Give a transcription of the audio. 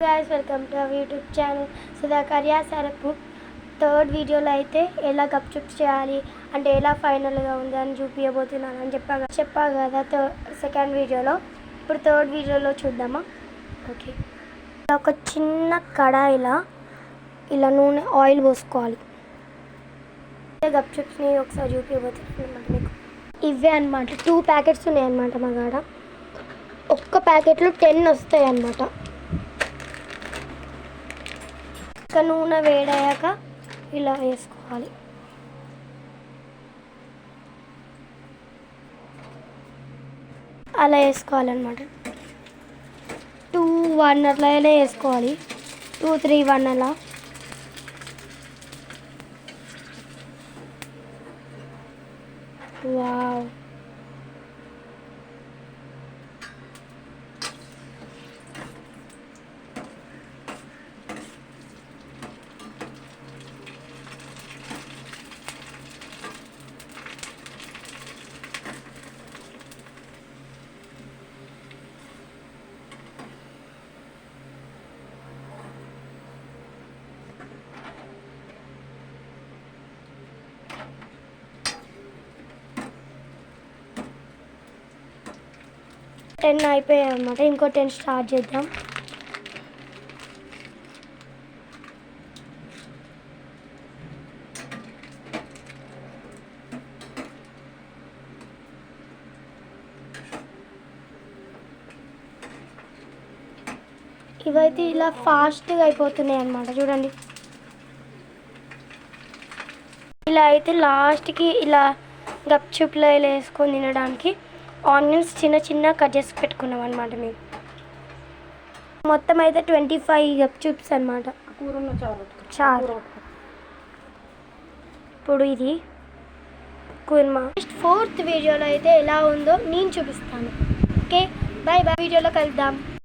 guys, welcome to our YouTube channel. సుధాకర్య సరపు third వీడియోలో అయితే ఎలా గప్చుప్ చేయాలి అంటే ఎలా ఫైనల్గా ఉంది అని చూపించబోతున్నాను అని చెప్పా కదా సెకండ్ వీడియోలో. ఇప్పుడు థర్డ్ వీడియోలో చూద్దామా. ఓకే, ఒక చిన్న కడాయిలా ఇలా నూనె ఆయిల్ పోసుకోవాలి. గప్చుప్స్ని ఒకసారి చూపించబోతున్నాను అనమాట మీకు. ఇవే అనమాట 2 ప్యాకెట్స్ ఉన్నాయి అన్నమాట మా కాడ. ఒక్క ప్యాకెట్లో 10 వస్తాయి అన్నమాట. నూనె వేడయ్యాక ఇలా వేసుకోవాలి. అలా వేసుకోవాలన్నమాట. 2, 1 అట్లా వేసుకోవాలి. 2, 3, 1 అలా. వావ్, టెన్ అయిపోయాయి అన్నమాట. ఇంకో 10 స్టార్ట్ చేద్దాం. ఇవైతే ఇలా ఫాస్ట్గా అయిపోతున్నాయి అన్నమాట. చూడండి, ఇలా అయితే లాస్ట్కి ఇలా గప్చుప్లో ఇలా వేసుకొని తినడానికి ఆనియన్స్ చిన్న కట్ చేసి పెట్టుకున్నాం అనమాట. మేము మొత్తం అయితే 25 గప్చుప్స్ అనమాట. చాలు. ఇప్పుడు ఇది కుర్మా. నెక్స్ట్ 4th వీడియోలో అయితే ఎలా ఉందో నేను చూపిస్తాను. Okay, bye. వీడియోలో కలుద్దాం.